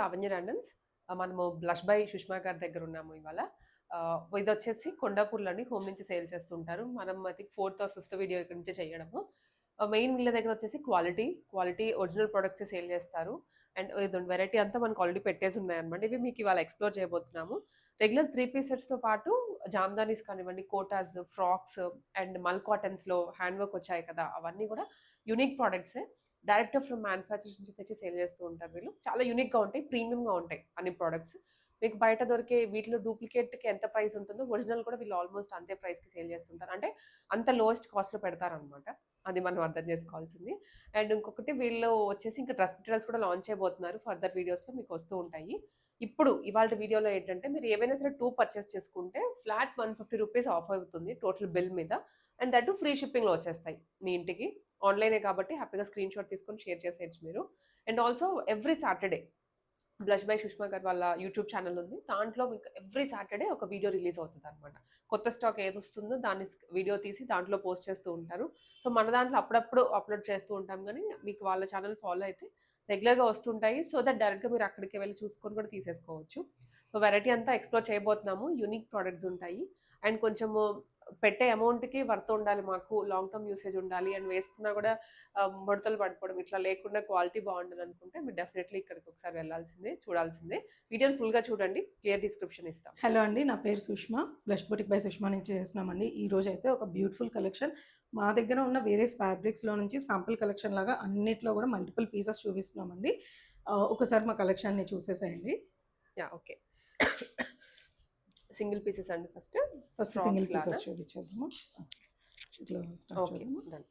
Lavanya randoms. మనము blush by Sushma గారి దగ్గర ఉన్నాము ఇవాళ. ఇదొచ్చేసి కొండాపూర్‌లోని హోమ్ నుంచి సేల్ చేస్తుంటారు. మనం I think fourth or fifth video ఇక్కడి నుంచే చేయడము. మెయిన్ వీళ్ళ దగ్గర వచ్చేసి క్వాలిటీ ఒరిజినల్ ప్రొడక్ట్సే సేల్ చేస్తారు. అండ్ ఇది వెరైటీ అంతా మనకు ఆల్రెడీ పెట్టేసి ఉన్నాయన్నమాట. ఇవి మీకు ఇవాళ ఎక్స్‌ప్లోర్ చేయబోతున్నాము. రెగ్యులర్ 3 పీస్ సెట్స్‌తో పాటు జామ్దానీస్ కానివ్వండి, కోటాస్, ఫ్రాక్స్ అండ్ మల్ కాటన్స్‌లో హ్యాండ్ వర్క్ వచ్చాయి కదా! అవన్నీ కూడా యూనిక్ ప్రొడక్ట్సే. డైరెక్ట్ ఫ్రమ్ మ్యానుఫ్యాక్చరర్స్ నుంచి తెచ్చి సేల్ చేస్తూ ఉంటారు వీళ్ళు. చాలా యూనిక్‌గా ఉంటాయి. ప్రీమియంగా ఉంటాయి అన్ని ప్రొడక్ట్స్. మీకు బయట దొరికే వీటిలో డూప్లికేట్‌కి ఎంత ప్రైస్ ఉంటుందో, ఒరిజినల్ కూడా వీళ్ళు ఆల్మోస్ట్ అంతే ప్రైస్‌కి సేల్ చేస్తుంటారు. అంటే అంత లోయెస్ట్ కాస్ట్‌లో పెడతారనమాట. అది మనం అర్థం చేసుకోవాల్సింది. అండ్ ఇంకొకటి వీళ్ళు వచ్చేసి ఇంకా డ్రెస్ మెటీరియల్స్ కూడా లాంచ్ చేయబోతున్నారు. ఫర్దర్ వీడియోస్‌లో మీకు వస్తూ ఉంటాయి. ఇప్పుడు ఇవాల్టి వీడియోలో ఏంటంటే మీరు ఏవైనా సరే 2 పర్చేస్ చేసుకుంటే ఫ్లాట్ ₹150 ఆఫ్ అవుతుంది టోటల్ బిల్ మీద. అండ్ దట్ ఫ్రీ షిప్పింగ్‌లో వచ్చేస్తాయి మీ ఇంటికి. ఆన్‌లైనే కాబట్టి హ్యాపీగా స్క్రీన్‌షాట్ తీసుకొని షేర్ చేసేయొచ్చు మీరు. And also every Saturday blush by Sushma గారి వాళ్ళ యూట్యూబ్ ఛానల్ ఉంది. దాంట్లో మీకు ఎవ్రీ సాటర్‌డే ఒక వీడియో రిలీజ్ అవుతదనమాట. కొత్త స్టాక్ ఏదొస్తుందో దాన్ని వీడియో తీసి దాంట్లో పోస్ట్ చేస్తూ ఉంటారు. సో, మన దాంట్లో అప్పుడప్పుడు అప్‌లోడ్ చేస్తూ ఉంటాం గానీ, మీకు వాళ్ళ ఛానల్ ఫాలో అయితే రెగ్యులర్‌గా వస్తుంటాయి. సో దట్ డైరెక్ట్‌గా మీరు అక్కడికి వెళ్లి చూసుకొని కూడా తీసేసుకోవచ్చు. సో, వెరైటీ అంతా ఎక్స్‌ప్లోర్ చేయబోతున్నాము. యూనిక్ ప్రొడక్ట్స్ ఉంటాయి. అండ్ కొంచెము పెట్టే అమౌంట్‌కి వర్త్ ఉండాలి మాకు. లాంగ్ టర్మ్ యూసేజ్ ఉండాలి. అండ్ వేసుకున్నా కూడా ముడతలు పడిపోవడం ఇట్లా లేకుండా క్వాలిటీ బావుండాలనుకుంటే మీరు డెఫినెట్‌లీ ఇక్కడికి ఒకసారి వెళ్ళాల్సిందే, చూడాల్సిందే. వీడియోని ఫుల్‌గా చూడండి. క్లియర్ డిస్క్రిప్షన్ ఇస్తాం. హలో అండి, నా పేరు Sushma. Blush boutique by Sushma నుంచి చేస్తున్నామండి. ఈరోజైతే ఒక బ్యూటిఫుల్ కలెక్షన్ మా దగ్గర ఉన్న వేరియస్ ఫ్యాబ్రిక్స్‌లో నుంచి శాంపుల్ కలెక్షన్ లాగా అన్నిట్లో కూడా మల్టిపుల్ పీసెస్ చూపిస్తున్నామండి. ఒకసారి మా కలెక్షన్‌ని చూసేసేయండి. యాహ్! ఓకే. సింగిల్ పీసెస్ అండి ఫస్ట్. సింగిల్ ఫ్రాక్స్ లానా? పీసెస్ చూపించేద్దాము. ఇట్లా స్టార్ట్ ఓకే. చేద్దాము. డన్.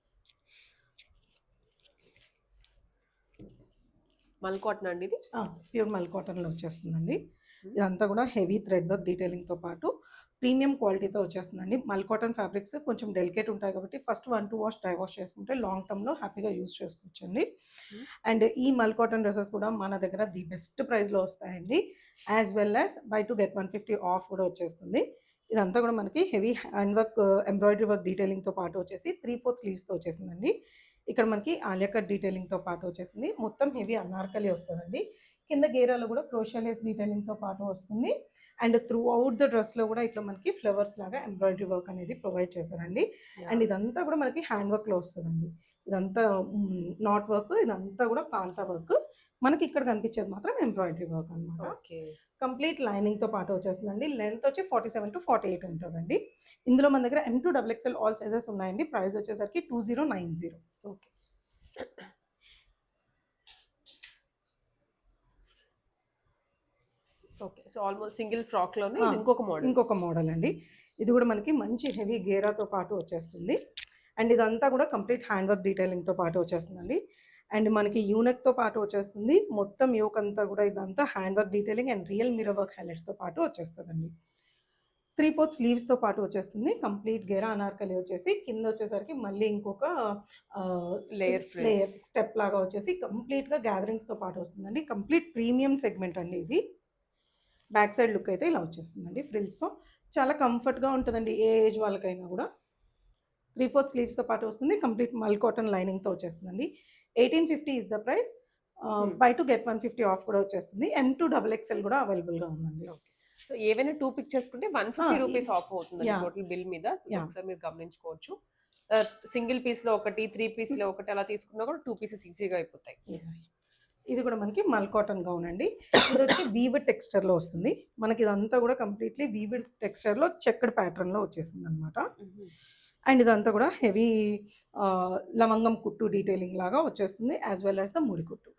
మల్ కాటన్ అండి ఇది? ప్యూర్ మల్ కాటన్‌లో వచ్చేస్తుందండి. ఇదంతా కూడా హెవీ థ్రెడ్ వర్క్ డీటెయిలింగ్‌తో పాటు ప్రీమియం క్వాలిటీతో వచ్చేస్తుందండి. మల్ కాటన్ ఫ్యాబ్రిక్స్ కొంచెం డెలికేట్ ఉంటాయి కాబట్టి ఫస్ట్ 1, 2 వాష్, డ్రై వాష్ చేసుకుంటే లాంగ్ టర్మ్‌లో హ్యాపీగా యూజ్ చేసుకోవచ్చండి. అండ్ ఈ మల్ కాటన్ డ్రెసెస్ కూడా మన దగ్గర ది బెస్ట్ ప్రైస్‌లో వస్తాయండి. As well as buy 2 get 150 off కూడా వచ్చేస్తుంది. ఇదంతా కూడా మనకి heavy hand work, embroidery work డీటెయిలింగ్‌తో పాటు వచ్చేసి 3/4 స్లీవ్స్‌తో వచ్చేసిందండి. ఇక్కడ మనకి ఆలియా కట్ డీటెయిలింగ్‌తో పాటు వచ్చేసింది. మొత్తం హెవీ అనార్కలి వస్తదండి. కింద గేరాలో కూడా క్రోషియా లేస్ డీటెయిలింగ్‌తో పాటు వస్తుంది. అండ్ త్రూ అవుట్ ద డ్రెస్‌లో కూడా ఇట్లా మనకి ఫ్లవర్స్ లాగా ఎంబ్రాయిడరీ వర్క్ అనేది ప్రొవైడ్ చేశారండి. అండ్ ఇదంతా కూడా మనకి హ్యాండ్ వర్క్‌లో వస్తదండి. ఇదంతా నాట్ వర్క్, ఇదంతా కూడా కాంతా వర్క్. మనకి ఇక్కడ కనిపించేది మాత్రం ఎంబ్రాయిడరీ వర్క్ అనమాట. ఓకే. కంప్లీట్ లైనింగ్‌తో పాటు వచ్చేస్తుందండి. లెంత్ వచ్చి 47-48 ఉంటదండి. ఇందులో మన దగ్గర M2 XXL ఆల్ సైజెస్ ఉన్నాయండి. ప్రైస్ వచ్చేసరికి 2090. Okay. Okay. So, almost single ఫ్రాక్‌లోనే ఇది ఇంకొక మోడల్ అండి. ఇది కూడా మనకి మంచి హెవీ గేరాతో పాటు వచ్చేస్తుంది. అండ్ ఇదంతా కూడా కంప్లీట్ హ్యాండ్ వర్క్ డీటెయిలింగ్‌తో పాటు వచ్చేస్తుందండి. అండ్ మనకి యూనెక్‌తో పాటు వచ్చేస్తుంది. మొత్తం యోక్ అంతా కూడా ఇదంతా hand work detailing and real mirror work హైలైట్స్‌తో పాటు వచ్చేస్తదండి. 3/4 స్లీవ్స్‌తో పాటు వచ్చేస్తుంది. కంప్లీట్ గేరా అనార్కలి వచ్చేసి కింద వచ్చేసరికి మళ్ళీ ఇంకొక లేయర్ స్టెప్ లాగా వచ్చేసి కంప్లీట్‌గా గ్యాదరింగ్స్‌తో పాటు వస్తుందండి. కంప్లీట్ ప్రీమియం సెగ్మెంట్ అండి ఇది. బ్యాక్ సైడ్ లుక్ అయితే ఇలా వచ్చేస్తుందండి ఫ్రిల్స్‌తో. చాలా కంఫర్ట్‌గా ఉంటుందండి ఏ ఏజ్ వాళ్ళకైనా కూడా. 3/4 స్లీవ్స్‌తో పాటు వస్తుంది. కంప్లీట్ మల్ కాటన్ లైనింగ్‌తో వచ్చేస్తుందండి. 1850 is the price. By 2 get 150 off కూడా వచ్చేస్తుంది. M2 XXL కూడా అవైలబుల్‌గా ఉందండి. ఓకే. సో, ఏవైనా 2 పిక్ చేసుకుంటే ₹150 ఆఫ్ అవుతుందండి యాహ్! టోటల్ బిల్ మీద. యాహ్! ఒకసారి మీరు గమనించుకోవచ్చు. సింగిల్ పీస్‌లో ఒకటి, 3 పీస్‌లో ఒకటి అలా తీసుకున్నా కూడా 2 పీసెస్ ఈజీగా అయిపోతాయి. ఇది కూడా మనకి మల్ కాటన్ గౌన్ అండి. ఇది వచ్చి వీవ్ టెక్స్చర్‌లో వస్తుంది. మనకి ఇదంతా కూడా కంప్లీట్‌లీ వీవ్ టెక్స్చర్‌లో చెక్డ్ ప్యాటర్న్‌లో వచ్చేసిందనమాట. అండ్ ఇదంతా కూడా హెవీ లవంగం కుట్టు డీటెయిలింగ్ లాగా వచ్చేస్తుంది. యాజ్ వెల్ యాజ్ ద ముడి కుట్టు.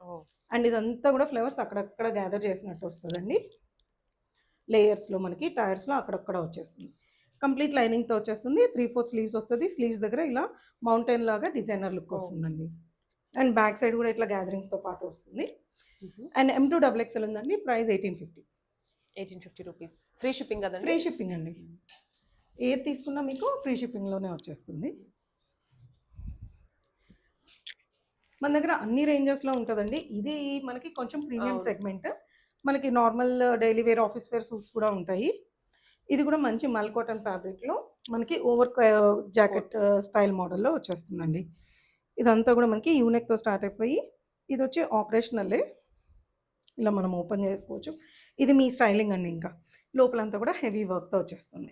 అండ్ ఇదంతా కూడా ఫ్లవర్స్ అక్కడక్కడ గ్యాదర్ చేసినట్టు వస్తుందండి. లేయర్స్‌లో మనకి టైర్స్‌లో అక్కడక్కడ వచ్చేస్తుంది. కంప్లీట్ లైనింగ్‌తో వచ్చేస్తుంది. 3/4 స్లీవ్స్ వస్తుంది. స్లీవ్స్ దగ్గర ఇలా మౌంటైన్ లాగా డిజైనర్ లుక్ వస్తుందండి. అండ్ బ్యాక్ సైడ్ కూడా ఇట్లా గ్యాదరింగ్స్‌తో పాటు వస్తుంది. అండ్ M2 XXL ఉందండి. ప్రైస్ 1850. ₹1850. ఫ్రీ షిప్పింగ్ కదండి? ఫ్రీ షిప్పింగ్ అండి. ఏది తీసుకున్నా మీకు ఫ్రీ షిప్పింగ్‌లోనే వచ్చేస్తుంది. మన దగ్గర అన్ని రేంజెస్‌లో ఉంటుందండి. ఇది మనకి కొంచెం ప్రీమియం సెగ్మెంట్. మనకి normal daily wear, office wear suits కూడా ఉంటాయి. ఇది కూడా మంచి మల్ కాటన్ ఫ్యాబ్రిక్‌లో మనకి ఓవర్ జాకెట్ స్టైల్ మోడల్‌లో వచ్చేస్తుందండి. ఇదంతా కూడా మనకి యూనెక్‌తో స్టార్ట్ అయిపోయి ఇది వచ్చి ఆపరేషనలే. ఇలా మనం ఓపెన్ చేసుకోవచ్చు. ఇది మీ స్టైలింగ్ అండి. ఇంకా లోపలంతా కూడా హెవీ వర్క్తో వచ్చేస్తుంది.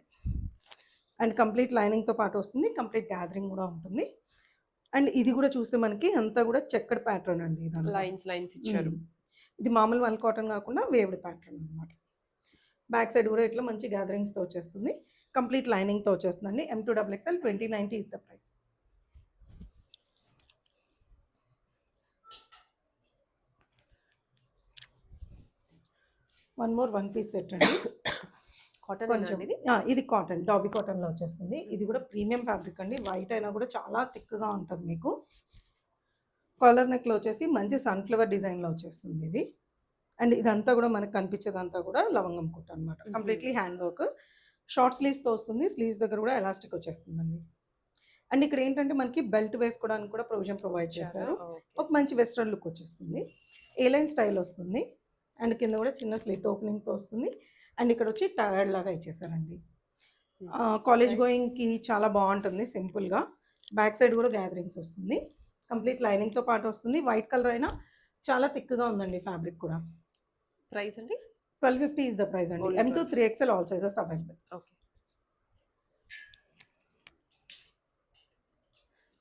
అండ్ కంప్లీట్ లైనింగ్తో పాటు వస్తుంది, కంప్లీట్ గ్యాదరింగ్ కూడా ఉంటుంది. అండ్ ఇది కూడా చూస్తే మనకి అంతా కూడా చెక్కడ్ ప్యాటర్న్ అండి. ఇదంతా లైన్స్ ఇచ్చారు. ఇది మామూలు మల్ కాటన్ కాకుండా వేవ్డ్ ప్యాటర్న్ అనమాట. బ్యాక్ సైడ్ కూడా ఇట్లా మంచి గ్యాదరింగ్స్తో వచ్చేస్తుంది, కంప్లీట్ లైనింగ్తో వచ్చేస్తుందండి. M2XXL 2090 is the price. One piece set అండి. కాటన్ కొంచెం ఇది కాటన్, డాబీ కాటన్లో వచ్చేస్తుంది. ఇది కూడా ప్రీమియం ఫ్యాబ్రిక్ అండి. వైట్ అయినా కూడా చాలా థిక్గా ఉంటుంది మీకు. కాలర్ నెక్లో వచ్చేసి మంచి సన్ఫ్లవర్ డిజైన్లో వచ్చేస్తుంది ఇది. అండ్ ఇదంతా కూడా మనకు కనిపించేదంతా కూడా లవంగం కుట్టు అనమాట. కంప్లీట్లీ హ్యాండ్ వర్క్, షార్ట్ స్లీవ్స్తో వస్తుంది. స్లీవ్స్ దగ్గర కూడా ఎలాస్టిక్ వచ్చేస్తుందండి. అండ్ ఇక్కడ ఏంటంటే మనకి బెల్ట్ వేసుకోవడానికి కూడా ప్రొవిజన్ ప్రొవైడ్ చేశారు. ఒక మంచి వెస్ట్రన్ లుక్ వచ్చేస్తుంది, ఏ లైన్ స్టైల్ వస్తుంది. అండ్ కింద కూడా చిన్న స్లిట్ ఓపెనింగ్తో వస్తుంది. అండ్ ఇక్కడ వచ్చి టైర్డ్ లాగా ఇచ్చేసారండి. కాలేజ్ గోయింగ్కి చాలా బాగుంటుంది సింపుల్గా. బ్యాక్ సైడ్ కూడా గ్యాదరింగ్స్ వస్తుంది, కంప్లీట్ లైనింగ్తో పాటు వస్తుంది. వైట్ కలర్ అయినా చాలా థిక్గా ఉందండి ఫ్యాబ్రిక్ కూడా. ప్రైస్ అండి 1250 ఇస్ ద ప్రైస్ అండి. M2 3XL all sizes available. Okay.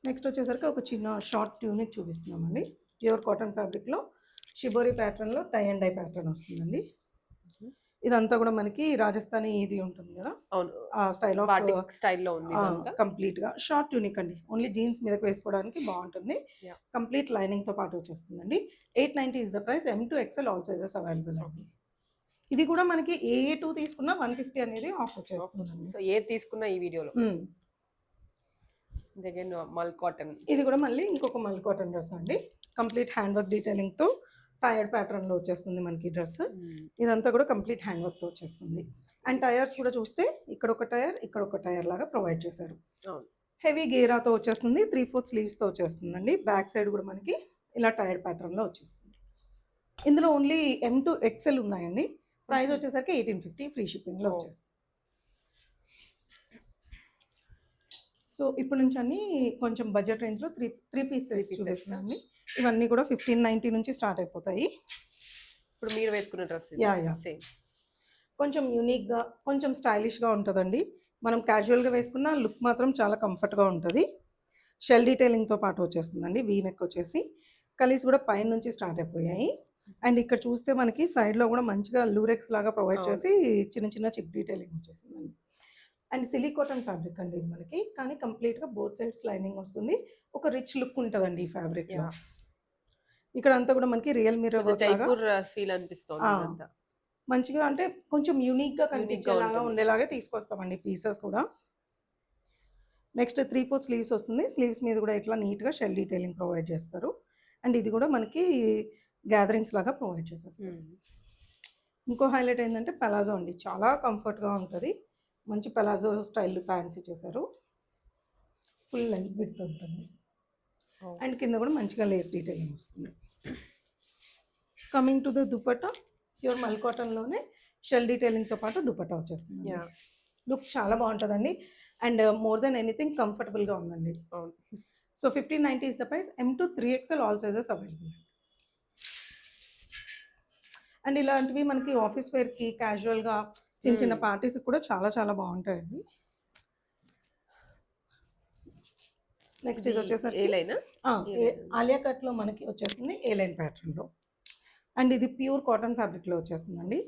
Next వచ్చేసరికి ఒక చిన్న షార్ట్ ట్యూనిక్ చూపిస్తున్నామండి. ప్యూర్ కాటన్ ఫ్యాబ్రిక్లో షిబోరి ప్యాటర్న్లో టై అండ్ డై ప్యాటర్న్ వస్తుందండి. ఇదంతా కూడా మనకి రాజస్థానీ ఇది ఉంటుంది కదా, ఆ స్టైల్ ఆఫ్ బాటిక్ స్టైల్లో ఉంది. కంప్లీట్గా షార్ట్ ట్యూనిక్ అండి. ఓన్లీ జీన్స్ మీదకి వేసుకోవడానికి బాగుంటుంది. కంప్లీట్ లైనింగ్తో పాటు వచ్చేస్తుందండి. 890 is the price. M2XL all sizes available అండి. ఇది కూడా మనకి ఏ 2 తీసుకున్నా 150 అనేది ఆఫ్ వచ్చేస్తుంది. సో ఏ తీసుకున్నా ఈ వీడియోలో దగ్గర మల్ కాటన్. ఇది కూడా మళ్ళీ ఇంకొక మల్ కాటన్ డ్రెస్ అండి. కంప్లీట్ హ్యాండ్ వర్క్ డీటెయిలింగ్తో టైర్డ్ ప్యాటర్న్లో వచ్చేస్తుంది మనకి డ్రెస్. ఇదంతా కూడా కంప్లీట్ హ్యాండ్ వర్క్తో వచ్చేస్తుంది. అండ్ టైర్స్ కూడా చూస్తే ఇక్కడ ఒక టైర్, ఇక్కడ ఒక టైర్ లాగా ప్రొవైడ్ చేశారు. హెవీ గేరాతో వచ్చేస్తుంది, 3/4 స్లీవ్స్తో వచ్చేస్తుందండి. బ్యాక్ సైడ్ కూడా మనకి ఇలా టైర్డ్ ప్యాటర్న్లో వచ్చేస్తుంది. ఇందులో ఓన్లీ M2XL ఉన్నాయండి. ప్రైస్ వచ్చేసరికి 1850 ఫ్రీ షిప్పింగ్లో వచ్చేస్తుంది. సో ఇప్పుడు నుంచి అన్ని కొంచెం బడ్జెట్ రేంజ్లో త్రీ పీస్ సెట్స్ చూపిస్తున్నాండి. ఇవన్నీ కూడా 1590 నుంచి స్టార్ట్ అయిపోతాయి. ఇప్పుడు మీరు వేసుకున్న డ్రెస్ సేమ్, కొంచెం యూనిక్గా, కొంచెం స్టైలిష్గా ఉంటుందండి. మనం క్యాజువల్గా వేసుకున్న లుక్ మాత్రం చాలా కంఫర్ట్గా ఉంటుంది. షెల్ డీటెయిలింగ్తో పాటు వచ్చేస్తుందండి. వీ నెక్ వచ్చేసి కలీస్ కూడా పైన నుంచి స్టార్ట్ అయిపోయాయి. అండ్ ఇక్కడ చూస్తే మనకి సైడ్లో కూడా మంచిగా లూరెక్స్ లాగా ప్రొవైడ్ చేసి చిన్న చిన్న చిప్ డీటెయిలింగ్ వచ్చేసిందండి. అండ్ సిలీ కాటన్ ఫ్యాబ్రిక్ అండి ఇది మనకి, కానీ కంప్లీట్గా బోత్ సైడ్స్ లైనింగ్ వస్తుంది. ఒక రిచ్ లుక్ ఉంటుందండి ఈ ఫ్యాబ్రిక్లో. ఇక్కడ అంతా కూడా మనకి రియల్ మిర్రర్ ఫీల్ అనిపిస్తుంది. మంచిగా అంటే కొంచెం యూనిక్గా కనిపించేలాగా ఉండేలాగా తీసుకొస్తామండి పీసెస్ కూడా. నెక్స్ట్ 3/4 స్లీవ్స్ వస్తుంది. స్లీవ్స్ మీద కూడా ఇట్లా నీట్గా షెల్ డీటెయిలింగ్ ప్రొవైడ్ చేస్తారు. అండ్ ఇది కూడా మనకి గ్యాదరింగ్స్ లాగా ప్రొవైడ్ చేసేస్తారు. ఇంకో హైలైట్ ఏంటంటే పలాజో అండి, చాలా కంఫర్ట్గా ఉంటుంది. మంచి పలాజో స్టైల్ ప్యాంట్స్ ఇచ్చేసారు. ఫుల్ లెంత్ విడ్త్ ఉంటుంది. అండ్ కింద కూడా మంచిగా లేస్ డీటెయిలింగ్ వస్తుంది. Coming to the dupatta, pure మల్ కాటన్లోనే షెల్ డీటెయిలింగ్తో పాటు దుపట్టా వచ్చేస్తుంది. లుక్ చాలా బాగుంటుందండి. అండ్ మోర్ దెన్ ఎనీథింగ్ కంఫర్టబుల్గా ఉందండి. So 1590 is the price. M2 3XL all sizes available. And ఇలాంటివి మనకి ఆఫీస్ వేర్కి, క్యాజువల్గా చిన్న చిన్న పార్టీస్కి కూడా చాలా చాలా బాగుంటాయండి. నెక్స్ట్ ఇది వచ్చేసరికి ఆలియా కట్లో మనకి వచ్చేస్తుంది ఏ లైన్ ప్యాటర్న్లో. అండ్ ఇది ప్యూర్ కాటన్ ఫ్యాబ్రిక్లో వచ్చేస్తుందండి.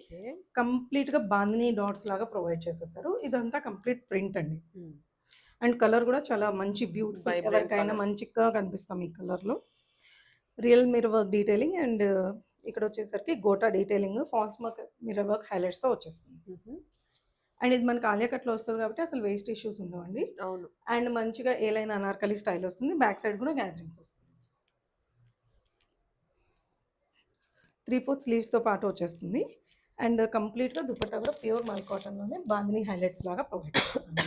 కంప్లీట్గా బాందినీ డాట్స్ లాగా ప్రొవైడ్ చేసేసారు. ఇదంతా కంప్లీట్ ప్రింట్ అండి. అండ్ కలర్ కూడా చాలా మంచి బ్యూటిఫుల్, ఎవరికైనా మంచిగా కనిపిస్తాం ఈ కలర్లో. Real mirror work detailing and ఇక్కడ వచ్చేసరికి gota detailing, false mirror work హైలైట్స్తో వచ్చేస్తుంది. అండ్ ఇది మనకి ఆలియా కట్లో వస్తుంది కాబట్టి అసలు వేస్ట్ ఇష్యూస్ ఉండవండి. అండ్ మంచిగా ఏ లైన్ అనార్కలి స్టైల్ వస్తుంది. బ్యాక్ సైడ్ కూడా గ్యాదరింగ్స్ వస్తుంది. 3/4 స్లీవ్స్తో పాటు వచ్చేస్తుంది. అండ్ కంప్లీట్గా దుపట్టా కూడా ప్యూర్ మల్ కాటన్లోనే బాందినీ హైలైట్స్ లాగా ప్రొవైడ్ చేస్తుంది.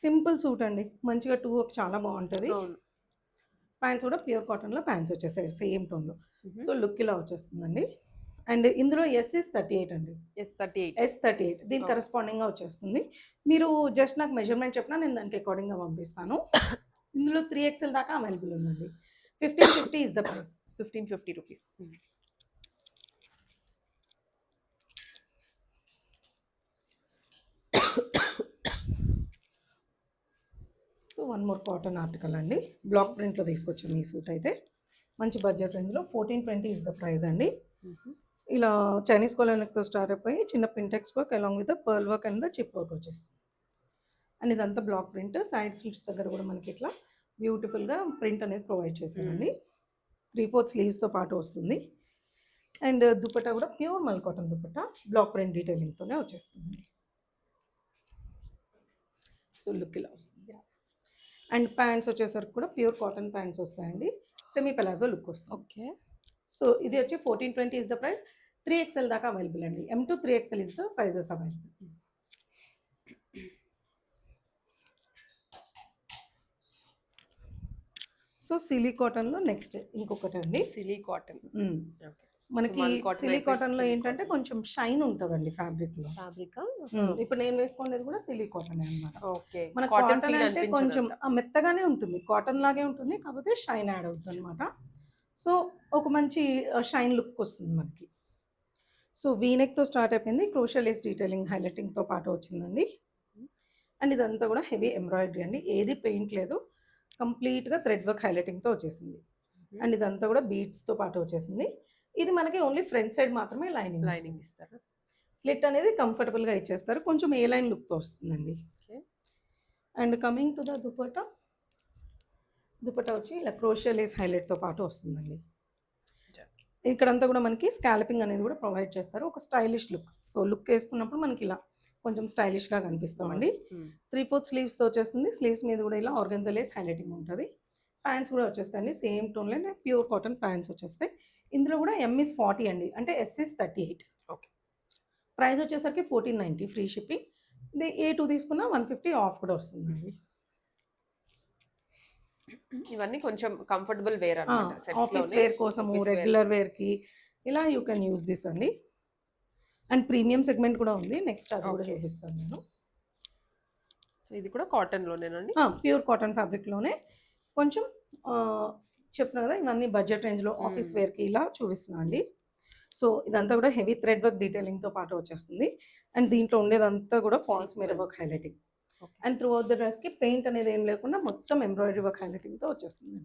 సింపుల్ సూట్ అండి, మంచిగా 2 చాలా బాగుంటుంది. ప్యాంట్స్ కూడా ప్యూర్ కాటన్లో ప్యాంట్స్ వచ్చేసాయి సేమ్ టోన్లో. సో లుక్ ఇలా వచ్చేస్తుందండి. అండ్ ఇందులో S38 అండి, S38 దీనికి కరెస్పాండింగ్గా వచ్చేస్తుంది. మీరు జస్ట్ నాకు మెజర్మెంట్ చెప్పినా నేను దానికి అకార్డింగ్గా పంపిస్తాను. ఇందులో 3XL దాకా అవైలబుల్ ఉందండి. 1550 is the price. 1550 rupees. One more cotton article అండి, బ్లాక్ ప్రింట్లో తీసుకొచ్చాము ఈ సూట్ అయితే. మంచి బడ్జెట్ రేంజ్లో 1420 ఇస్ ద ప్రైస్ అండి. ఇలా చైనీస్ కొలనెక్తో స్టార్ట్ అయిపోయి చిన్న pintucks work along with the pearl work and the chip work వచ్చేస్తుంది. అండ్ ఇదంతా బ్లాక్ ప్రింట్. సైడ్ స్లిట్స్ దగ్గర కూడా మనకి ఇట్లా బ్యూటిఫుల్గా ప్రింట్ అనేది ప్రొవైడ్ చేశారండి. 3/4 స్లీవ్స్తో పాటు వస్తుంది. అండ్ దుపట్టా కూడా pure mul cotton dupatta, black print డీటెయిలింగ్తోనే వచ్చేస్తుంది. సో లుక్ ఇలా వస్తుంది. అండ్ ప్యాంట్స్ వచ్చేసరికి కూడా ప్యూర్ కాటన్ ప్యాంట్స్ వస్తాయండి, సెమీ పెలాజో లుక్ వస్తుంది. ఓకే. సో ఇది వచ్చి 1420 ఇస్ ద ప్రైస్. 3XL దాకా అవైలబుల్ అండి. M to 3XL is the sizes available. So silly కాటన్లో నెక్స్ట్ ఇంకొకటి అండి, సిలీ కాటన్. మనకి One cotton సిలీ అయిపోయింది, కాటన్లో silk ఏంటంటే cotton. కొంచెం షైన్ ఉంటుందండి ఫ్యాబ్రిక్లో. ఫ్యాబ్రిక్. ఇప్పుడు నేను వేసుకునేది కూడా సిలీ కాటన్ అనమాట. ఓకే. మన కాటన్ కాటన్ ఫీల్ అంటే కొంచెం మెత్తగానే ఉంటుంది, కాటన్ లాగే ఉంటుంది, కాకపోతే షైన్ యాడ్ అవుతుంది అనమాట. సో ఒక మంచి షైన్ లుక్ వస్తుంది మనకి. సో వీనెక్తో స్టార్ట్ అయిపోయింది, క్రోషియల్ లేస్ డీటెయిలింగ్ హైలైటింగ్తో పాటు వచ్చిందండి. అండ్ ఇదంతా కూడా హెవీ ఎంబ్రాయిడరీ అండి, ఏది పెయింట్ లేదు, కంప్లీట్గా థ్రెడ్ వర్క్ హైలైటింగ్తో వచ్చేసింది. అండ్ ఇదంతా కూడా బీడ్స్తో పాటు వచ్చేసింది. ఇది మనకి ఓన్లీ ఫ్రంట్ సైడ్ మాత్రమే లైనింగ్ ఇస్తారు. స్లిట్ అనేది కంఫర్టబుల్గా ఇచ్చేస్తారు, కొంచెం ఏ లైన్ లుక్తో వస్తుందండి. And coming to the dupatta వచ్చి ఇలా క్రోషియల్ లేస్ హైలైట్తో పాటు వస్తుందండి. ఇక్కడంతా కూడా మనకి స్కాల్పింగ్ అనేది కూడా ప్రొవైడ్ చేస్తారు, ఒక స్టైలిష్ లుక్. సో లుక్ వేసుకున్నప్పుడు మనకి ఇలా కొంచెం స్టైలిష్గా కనిపిస్తామండి. 3/4 స్లీవ్స్తో వచ్చేస్తుంది. స్లీవ్స్ మీద కూడా ఇలా ఆర్గన్జా లేస్ హైలైటింగ్ ఉంటుంది. ప్యాంట్స్ కూడా వచ్చేస్తాయండి సేమ్ టోన్లో, ప్యూర్ కాటన్ ప్యాంట్స్ వచ్చేస్తాయి. ఇందులో కూడా M is 40 అండి, అంటే S is 38. ఓకే. ప్రైస్ వచ్చేసరికి 1490 ఫ్రీ షిప్పింగ్. ఇది A2 తీసుకున్న 150 ఆఫ్ కూడా వస్తుందండి. ఇవన్నీ కొంచెం కంఫర్టబుల్ వేర్ అన్నమాట. ఆఫీస్ వేర్ కోసము, రెగ్యులర్ వేర్కి ఇలా యూ కెన్ యూస్ దిస్ అండి. అండ్ ప్రీమియం సెగ్మెంట్ కూడా ఉంది, నెక్స్ట్ అది కూడా చూపిస్తాను నేను. సో ఇది కూడా కాటన్లోనేనండి, ప్యూర్ కాటన్ ఫ్యాబ్రిక్లోనే. కొంచెం చెప్తున్నా కదా, ఇవన్నీ బడ్జెట్ రేంజ్లో ఆఫీస్ వేర్కి ఇలా చూపిస్తున్నా అండి. సో ఇదంతా కూడా హెవీ థ్రెడ్ వర్క్ డీటెయిలింగ్తో పాటు వచ్చేస్తుంది. అండ్ దీంట్లో ఉండేదంతా కూడా false mirror work highlighting. And throughout the డ్రెస్కి పెయింట్ అనేది ఏం లేకుండా మొత్తం ఎంబ్రాయిడరీ వర్క్ హైలైటింగ్తో వచ్చేస్తుంది.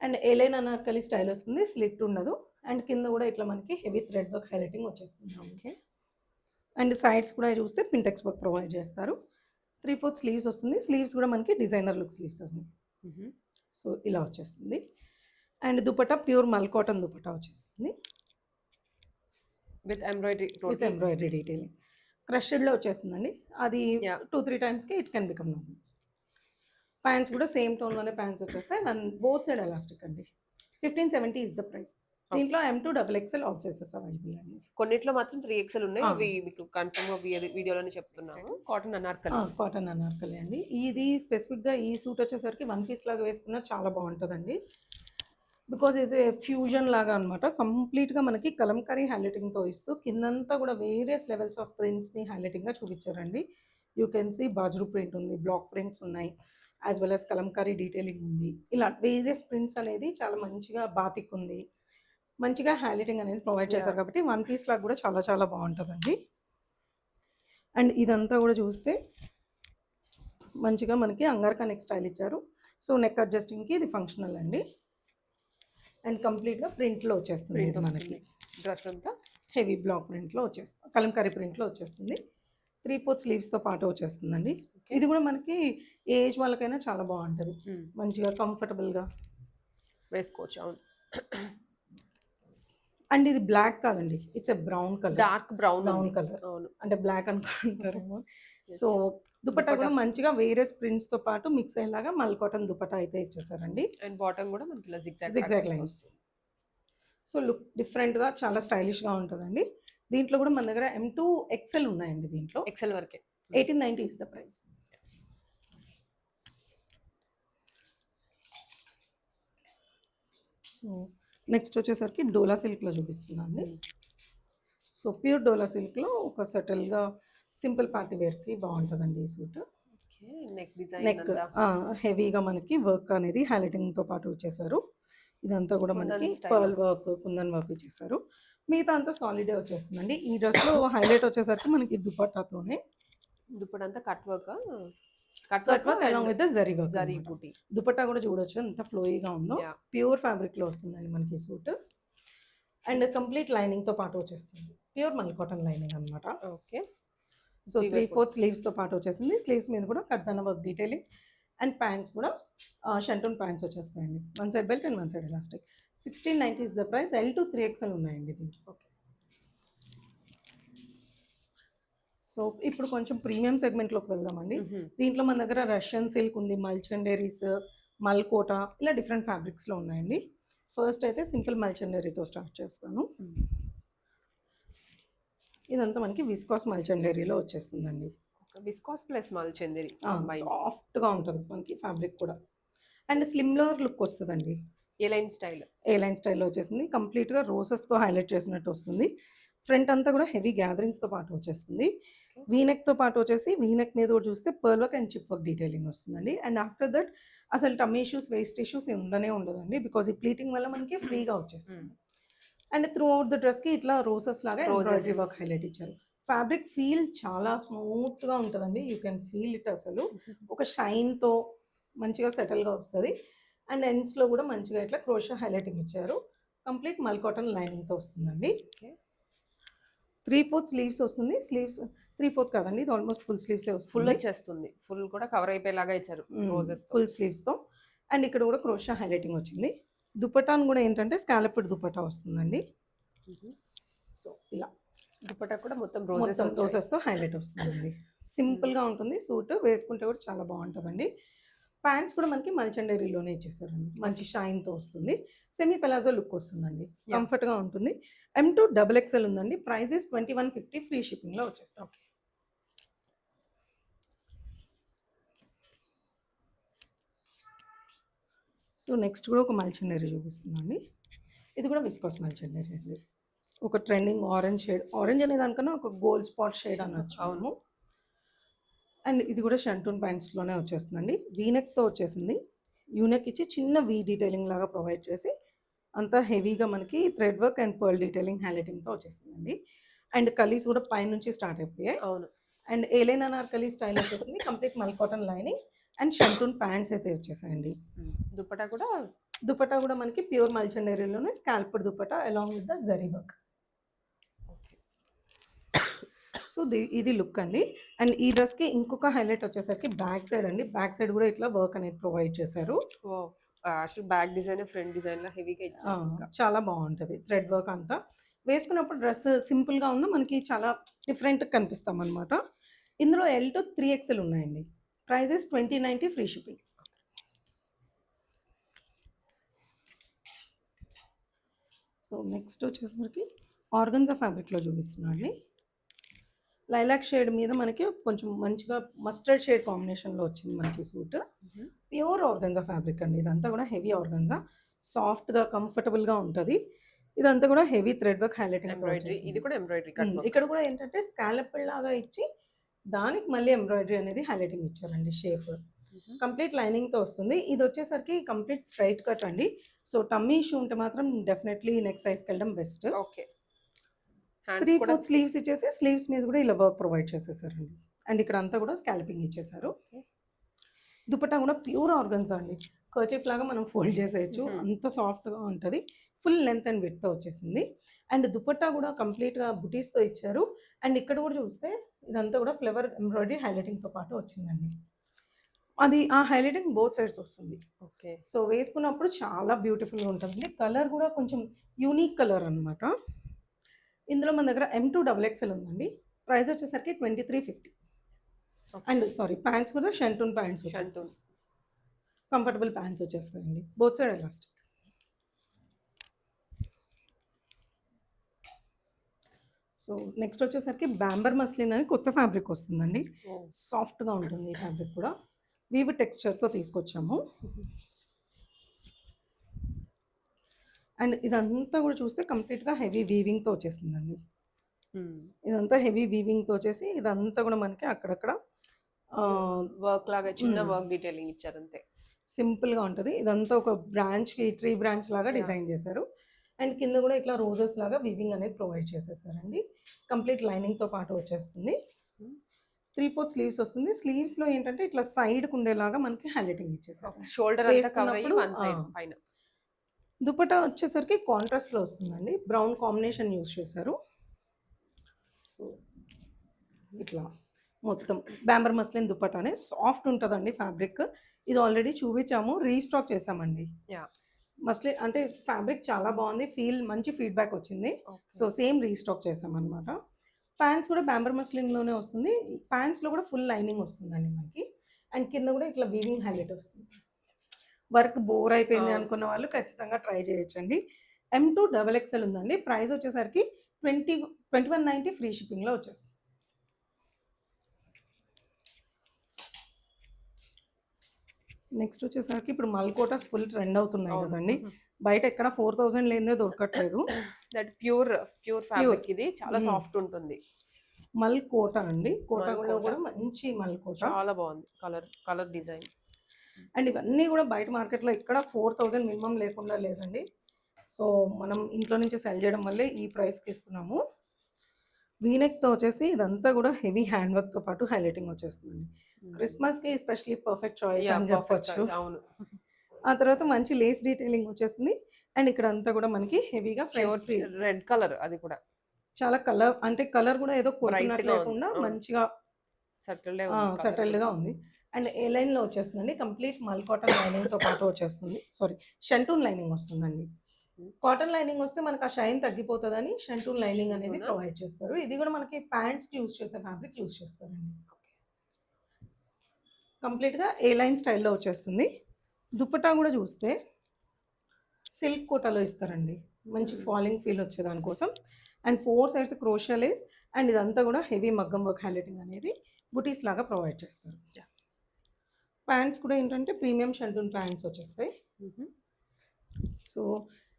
అండ్ ఏలైన్ అనార్కలి స్టైల్ వస్తుంది, స్లిట్ ఉండదు. అండ్ కింద కూడా ఇట్లా మనకి హెవీ థ్రెడ్ వర్క్ హైలైటింగ్ వచ్చేస్తుంది. ఓకే. అండ్ సైడ్స్ కూడా చూస్తే పింటెక్స్ వర్క్ ప్రొవైడ్ చేస్తారు. 3/4 స్లీవ్స్ వస్తుంది. స్లీవ్స్ కూడా మనకి డిజైనర్ లుక్ స్లీవ్స్ అండి. సో ఇలా వచ్చేస్తుంది. And dupatta pure mul cotton dupatta వచ్చేస్తుంది విత్ ఎంబ్రాయిడరీ డీటెయిలింగ్. క్రషెడ్లో వచ్చేస్తుందండి, అది 2-3 టైమ్స్కి it can become normal. Pants కూడా సేమ్ టోన్లోనే ప్యాంట్స్ వచ్చేస్తాయి. బోత్ సైడ్ ఎలాస్టిక్ అండి. 1570 ఇస్ ద ప్రైస్. దీంట్లో M to XXL all sizes available అండి. కొన్నిట్లో మాత్రం 3XL ఉన్నాయి, అవి మీకు కన్ఫర్మ్ గా వీడియోలోనే చెప్తున్నాము. కాటన్ అనార్కలి అండి. ఇది స్పెసిఫిక్గా ఈ సూట్ వచ్చేసరికి 1 పీస్ లాగా వేసుకున్నా చాలా బాగుంటుందండి. బికాజ్ ఈజ్ ఏ ఫ్యూజన్ లాగా అనమాట. కంప్లీట్గా మనకి కలంకారీ హైలైటింగ్తో ఇస్తూ కిందంతా కూడా వేరియస్ లెవెల్స్ ఆఫ్ ప్రింట్స్ని హైలైటింగ్గా చూపించారండి. You can see Bagru print ఉంది, బ్లాక్ ప్రింట్స్ ఉన్నాయి, as well as Kalamkari detailing ఉంది. ఇలా వేరియస్ ప్రింట్స్ అనేది చాలా మంచిగా బాతిక్ ఉంది, మంచిగా హైలైటింగ్ అనేది ప్రొవైడ్ చేశారు కాబట్టి 1 పీస్ లాగా కూడా చాలా చాలా బాగుంటుందండి. అండ్ ఇదంతా కూడా చూస్తే మంచిగా మనకి అంగర్కా నెక్ స్టైల్ ఇచ్చారు. సో నెక్ అడ్జస్టింగ్కి ఇది ఫంక్షనల్ అండి. అండ్ కంప్లీట్గా ప్రింట్లో వచ్చేస్తుంది ఇది మనకి. డ్రెస్ అంతా హెవీ బ్లాక్ ప్రింట్లో వచ్చేస్తుంది, కలంకారీ ప్రింట్లో వచ్చేస్తుంది. 3/4 స్లీవ్స్తో పాటు వచ్చేస్తుందండి. ఇది కూడా మనకి ఏజ్ వాళ్ళకైనా చాలా బాగుంటుంది, మంచిగా కంఫర్టబుల్గా వేసుకోవచ్చు. అవును. అండ్ ఇది బ్లాక్ కాదండి, it's a brown colour, dark brown colour. అంటే బ్లాక్ అనుకుంటారేమో. సో దుపట్టా కూడా మంచిగా వేరియస్ ప్రింట్స్ తో పాటు మిక్స్ అయ్యేలాగా మల్ కాటన్ దుపట్టా అయితే ఇచ్చేసారండి. అండ్ బాటమ్ కూడా మనకి ఇలా zigzag lines. So look different గా చాలా స్టైలిష్ గా ఉంటుందండి. దీంట్లో కూడా మన దగ్గర M to XL ఉన్నాయండి. దీంట్లో XL వరకే 1890 is the price. So next వచ్చేసరికి డోలా సిల్క్లో చూపిస్తున్నాను. సో ప్యూర్ డోలా సిల్క్లో ఒక సటిల్గా సింపుల్ పార్టీ వేర్కి బాగుంటుందండి ఈ సూట్. నెక్ హెవీగా మనకి వర్క్ అనేది హైలైటింగ్తో పాటు వచ్చేసారు. ఇదంతా కూడా మనకి పర్ల్ వర్క్, కుందన్ వర్క్ ఇచ్చేసారు. మిగతా అంతా సాలిడే వచ్చేస్తుందండి. ఈ డ్రెస్లో హైలైట్ వచ్చేసరికి మనకి దుపట్టాతోనే, దుపట్టా అంతా cut work cut cut work along with the zari work zari అన్నమాట. బూటీ. దుపట్టా కూడా చూడొచ్చు ఎంత ఫ్లోయిగా ఉందో. యాహ్! ప్యూర్ ఫ్యాబ్రిక్లో వస్తుందండి మనకి సూట్. అండ్ కంప్లీట్ లైనింగ్తో పాటు వచ్చేస్తుంది. ప్యూర్ మల్ కాటన్ లైనింగ్ అనమాట. ఓకే. సో 3/4 3/4 స్లీవ్స్తో పాటు వచ్చేసింది. స్లీవ్స్ మీద కూడా కడ్దానా వర్క్ డీటెయిలింగ్ అండ్ ప్యాంట్స్ కూడా షంటూన్ ప్యాంట్స్ వచ్చేస్తాయండి. One side belt and one side elastic. 1690 is the price. L to 3XL ఉన్నాయండి దీనికి. ఓకే. సో ఇప్పుడు కొంచెం ప్రీమియం సెగ్మెంట్లోకి వెళ్దామండి. దీంట్లో మన దగ్గర రష్యన్ సిల్క్ ఉంది, మల్చండేరీస్, మల్కోటా ఇలా డిఫరెంట్ ఫ్యాబ్రిక్స్లో ఉన్నాయండి. ఫస్ట్ అయితే సింపుల్ మల్చండేరీతో స్టార్ట్ చేస్తాను. ఇదంతా మనకి విస్కాస్ మల్చండేరీలో వచ్చేస్తుందండి. విస్కాస్ ప్లస్ మల్చందేరి సాఫ్ట్గా ఉంటుంది మనకి ఫ్యాబ్రిక్ కూడా. అండ్ స్లిమ్లర్ లుక్ వస్తుందండి. ఏ లైన్ స్టైల్. ఏ లైన్ స్టైల్లో వచ్చేసింది. కంప్లీట్గా రోసెస్తో హైలైట్ చేసినట్టు వస్తుంది. ఫ్రంట్ అంతా కూడా హెవీ గ్యాదరింగ్స్తో పాటు వచ్చేస్తుంది. వీనెక్తో పాటు వచ్చేసి వీనెక్ మీద కూడా చూస్తే pearl work and chip work detailing వస్తుందండి. అండ్ ఆఫ్టర్ దట్ అసలు టమ్మీ ఇష్యూస్, వేస్ట్ ఇష్యూస్ ఉండనే ఉండదండి. బికాజ్ ఈ ప్లీటింగ్ వల్ల మనకి ఫ్రీగా వచ్చేస్తుంది. అండ్ త్రూ అవుట్ ద డ్రెస్కి ఇట్లా రోసెస్ లాగా ఎంబ్రాయిడరీ వర్క్ హైలైట్ ఇచ్చారు. ఫ్యాబ్రిక్ ఫీల్ చాలా స్మూత్గా ఉంటుందండి. You can feel it. అసలు ఒక షైన్తో మంచిగా సెటిల్గా వస్తుంది. అండ్ ఎండ్స్లో కూడా మంచిగా ఇట్లా క్రోషా హైలైటింగ్ ఇచ్చారు. కంప్లీట్ మల్ కాటన్ లైనింగ్తో వస్తుందండి. 3/4 స్లీవ్స్ వస్తుంది. స్లీవ్స్ 3/4 కాదండి, ఇది ఆల్మోస్ట్ ఫుల్ స్లీవ్సే వస్తుంది. ఫుల్ వచ్చేస్తుంది. ఫుల్ కూడా కవర్ అయిపోయేలాగా ఇచ్చారు రోజెస్. ఫుల్ స్లీవ్స్తో. అండ్ ఇక్కడ కూడా క్రోషా హైలైటింగ్ వచ్చింది. దుపట్టాను కూడా ఏంటంటే స్కాలప్డ్ దుపట్టా వస్తుందండి. సో ఇలా దుపట్టా కూడా మొత్తం రోజెస్తో హైలైట్ వస్తుందండి. సింపుల్గా ఉంటుంది. సూట్ వేసుకుంటే కూడా చాలా బాగుంటుందండి. ప్యాంట్స్ కూడా మనకి మల్చండేరీలోనే ఇచ్చేసారండి. మంచి షైన్తో వస్తుంది. సెమీ పెలాజో లుక్ వస్తుందండి. కంఫర్ట్గా ఉంటుంది. M to XXL ఉందండి. Price is 2150. ఫ్రీ షిప్పింగ్లో వచ్చేస్తాం. ఓకే. సో నెక్స్ట్ కూడా ఒక మల్చండేరీ చూపిస్తున్నాండి. ఇది కూడా విస్కాస్ మల్చండేరీ అండి. ఒక ట్రెండింగ్ ఆరెంజ్ షేడ్. ఆరెంజ్ అనే దానికన్నా ఒక గోల్డ్ స్పాట్ షేడ్ అనొచ్చు. అవును. అండ్ ఇది కూడా షంటూన్ ప్యాంట్స్లోనే వచ్చేస్తుందండి. వీనెక్తో వచ్చేసింది. యూనెక్ ఇచ్చి చిన్న వీ డీటెయిలింగ్ లాగా ప్రొవైడ్ చేసి అంతా హెవీగా మనకి thread work and pearl detailing హైలైటింగ్తో వచ్చేస్తుందండి. అండ్ కలీస్ కూడా పైనుంచి స్టార్ట్ అయిపోయాయి. అవును. అండ్ ఏలైన్ అనార్కలి స్టైల్ వచ్చేసింది. Complete mul cotton lining and shantoon pants అయితే వచ్చేసాయండి. దుపట్టా కూడా మనకి ప్యూర్ మల్చండేరీలోనే scalloped dupatta along with the zari work. So ఇది లుక్ అండి. అండ్ ఈ డ్రెస్కి ఇంకొక హైలైట్ వచ్చేసరికి బ్యాక్ సైడ్ అండి. బ్యాక్ సైడ్ కూడా ఇట్లా వర్క్ అనేది ప్రొవైడ్ చేశారు. బ్యాక్ డిజైన్, ఫ్రంట్ డిజైన్ లో హెవీగా ఇచ్చారు. చాలా బాగుంటుంది. థ్రెడ్ వర్క్ అంతా వేసుకున్నప్పుడు డ్రెస్ సింపుల్గా ఉన్న మనకి చాలా డిఫరెంట్గా కనిపిస్తాం అనమాట. ఇందులో L to 3XL ఉన్నాయండి. Price is 2090. Free shipping. So next వచ్చేసరికి ఆర్గన్జా ఫ్యాబ్రిక్లో చూపిస్తున్నాను అండి. లైలాక్ షేడ్ మీద మనకి కొంచెం మంచిగా మస్టర్డ్ షేడ్ కాంబినేషన్లో వచ్చింది మనకి సూట్. ప్యూర్ ఆర్గన్జా ఫ్యాబ్రిక్ అండి. ఇదంతా కూడా హెవీ ఆర్గన్జా. సాఫ్ట్గా కంఫర్టబుల్గా ఉంటుంది. ఇదంతా కూడా హెవీ థ్రెడ్ వర్క్ హైలైటింగ్. ఇది కూడా ఎంబ్రాయిడరీ. ఇక్కడ కూడా ఏంటంటే స్కాలప్ లాగా ఇచ్చి దానికి మళ్ళీ ఎంబ్రాయిడరీ అనేది హైలైటింగ్ ఇచ్చారండి. షేప్ కంప్లీట్ లైనింగ్తో వస్తుంది. ఇది వచ్చేసరికి కంప్లీట్ స్ట్రైట్ కట్ అండి. సో టమ్మీ ఇష్యూ ఉంటే మాత్రం డెఫినెట్లీ నెక్స్ట్ సైజ్కి వెళ్ళడం బెస్ట్. ఓకే. 3/4 స్లీవ్స్ ఇచ్చేసి స్లీవ్స్ మీద కూడా ఇలా వర్క్ ప్రొవైడ్ చేసేసారండి. అండ్ ఇక్కడ అంతా కూడా స్కాల్పింగ్ ఇచ్చేసారు. దుపట్టా కూడా ప్యూర్ ఆర్గన్జా అండి. కర్చీఫ్ లాగా మనం ఫోల్డ్ చేసేయచ్చు. అంత సాఫ్ట్గా ఉంటుంది. ఫుల్ లెంత్ అండ్ విడ్త్తో వచ్చేసింది. అండ్ దుపట్టా కూడా కంప్లీట్గా బుటీస్తో ఇచ్చారు. అండ్ ఇక్కడ కూడా చూస్తే ఇదంతా కూడా ఫ్లవర్ ఎంబ్రాయిడరీ హైలైటింగ్తో పాటు వచ్చిందండి. అది ఆ హైలైటింగ్ బోత్ సైడ్స్ వస్తుంది. ఓకే. సో వేసుకున్నప్పుడు చాలా బ్యూటిఫుల్గా ఉంటుందండి. కలర్ కూడా కొంచెం యూనిక్ కలర్ అనమాట. ఇందులో మన దగ్గర M to XXL ఉందండి. ప్రైస్ వచ్చేసరికి 2350. అండ్ సారీ ప్యాంట్స్ కూడా షంటూన్ ప్యాంట్స్ వచ్చేస్తాయి. కంఫర్టబుల్ ప్యాంట్స్ వచ్చేస్తాయండి. Both side elastic. So next వచ్చేసరికి బ్యాంబర్ మస్లిన్ అని కొత్త ఫ్యాబ్రిక్ వస్తుందండి. సాఫ్ట్గా ఉంటుంది ఈ ఫ్యాబ్రిక్ కూడా. వీవ్ టెక్స్చర్తో తీసుకొచ్చాము. అండ్ ఇదంతా కూడా చూస్తే కంప్లీట్గా హెవీ వీవింగ్తో వచ్చేసిందండి. ఇదంతా హెవీ వీవింగ్తో వచ్చేసి ఇదంతా కూడా మనకి అక్కడక్కడ వర్క్ లాగా చిన్న వర్క్ డీటెయిలింగ్ ఇచ్చారు అంతే. సింపుల్గా ఉంటుంది. ఇదంతా ఒక బ్రాంచ్కి ట్రీ బ్రాంచ్ లాగా డిజైన్ చేశారు. అండ్ కింద కూడా ఇట్లా రోజెస్ లాగా వీవింగ్ అనేది ప్రొవైడ్ చేసేసారండి. కంప్లీట్ లైనింగ్తో పాటు వచ్చేస్తుంది. 3/4 స్లీవ్స్ వస్తుంది. స్లీవ్స్‌లో ఏంటంటే ఇట్లా సైడ్‌కి ఉండేలాగా మనకి హైలైటింగ్ ఇచ్చేసారు. షోల్డర్ అంతా కవర్ అయ్యి వేసుకున్నప్పుడు వన్ సైడ్ పైన. దుపట్టా వచ్చేసరికి కాంట్రాస్ట్‌లో వస్తుందండి. బ్రౌన్ కాంబినేషన్ యూజ్ చేశారు. సో, ఇట్లా మొత్తం బాంబర్ మస్లిన్ దుపట్టానే సాఫ్ట్ ఉంటదండి ఫ్యాబ్రిక్. ఇది ఆల్రెడీ చూపించాము. రీస్టాక్ చేశామండి. యాహ్! మస్లిన్ అంటే ఫ్యాబ్రిక్ చాలా బాగుంది. మంచి ఫీడ్‌బ్యాక్ వచ్చింది. So, okay. సేమ్ రీస్టాక్ చేశామనమాట. ప్యాంట్స్ కూడా బాంబర్ మస్లిన్‌లోనే వస్తుంది. ప్యాంట్స్‌లో కూడా ఫుల్ లైనింగ్ వస్తుందండి మనకి. అండ్ కింద కూడా ఇట్లా వీవింగ్ హైలైట్ వస్తుంది. వర్క్ బోర్ అయిపోయింది అవును. అనుకున్న వాళ్ళు ఖచ్చితంగా ట్రై చేయొచ్చండి. M2 డబుల్ ఎక్స్ఎల్ ఉందండి. ప్రైస్ వచ్చేసరికి 2190 ఫ్రీ షిప్పింగ్‌లో వచ్చేస్తుంది. నెక్స్ట్ వచ్చేసరికి ఇప్పుడు మల్కోటాస్ ఫుల్ ట్రెండ్ అవుతున్నాయి అవును. కదండీ! బయట ఎక్కడ 4000 లేనిదే దొరకట్లేదు. దట్ ప్యూర్ ఫ్యాబ్రిక్ ఇది. చాలా హ్మ్. సాఫ్ట్ ఉంటుంది. మల్కోటా అండి. కోటాలో మల్కోటా. కూడా మంచి మల్కోటా. చాలా బాగుంది. Colour design. అండ్ ఇవన్నీ కూడా బయట మార్కెట్‌లో ఎక్కడ 4000 మినిమమ్ లేకుండా లేదండి. సో, మనం ఇంట్లో నుంచి సెల్ చేయడం వల్లే ఈ ప్రైస్‌కి ఇస్తున్నాము. వీనెక్‌తో వచ్చేసి ఇదంతా కూడా హెవీ హ్యాండ్ వర్క్‌తో పాటు హైలైటింగ్ వచ్చేస్తుందండి. క్రిస్మస్‌కి ఎస్పెషల్లీ పర్ఫెక్ట్ చాయిస్ యాహ్! అని పర్ఫెక్ట్ చెప్పొచ్చు. చాయిస్. అవును. ఆ తర్వాత మంచి లేస్ డీటెయిలింగ్ వచ్చేసింది. అండ్ ఇక్కడంతా కూడా మనకి హెవీగా front pure frills. Red colour అది కూడా. చాలా కలర్ కూడా ఏదో కొడుతున్నట్టు బ్రైట్‌గా ఉంది. లేకుండా అవును. మంచిగా సెటిల్డే ఉంది కలర్ కూడా. సెటిల్డ్‌గా ఉంది. అండ్ ఏ లైన్‌లో వచ్చేస్తుందండి. కంప్లీట్ మల్ కాటన్ లైనింగ్‌తో పాటు వచ్చేస్తుంది. షంటూన్ లైనింగ్ వస్తుందండి. కాటన్ లైనింగ్ వస్తే మనకు ఆ షైన్ తగ్గిపోతదని షంటూన్ లైనింగ్ అనేది షంటూనా? ప్రొవైడ్ చేస్తారు. ఇది కూడా మనకి ప్యాంట్స్‌కి యూజ్ చేసే ఫ్యాబ్రిక్ యూజ్ చేస్తారండి. కంప్లీట్‌గా ఏ లైన్ స్టైల్‌లో వచ్చేస్తుంది. దుపట్టా కూడా చూస్తే సిల్క్ కోటాలో ఇస్తారండి. మంచి ఫాలింగ్ ఫీల్ వచ్చే దానికోసం. అండ్ 4 సైడ్స్ క్రోషియా లేస్ అండ్ ఇదంతా కూడా హెవీ మగ్గం వర్క్ హైలైటింగ్ అనేది బుటీస్ లాగా ప్రొవైడ్ చేస్తారు. యాహ్! ప్యాంట్స్ కూడా ఏంటంటే ప్రీమియం షంటూన్ ప్యాంట్స్ వచ్చేస్తాయి. హుహు. సో,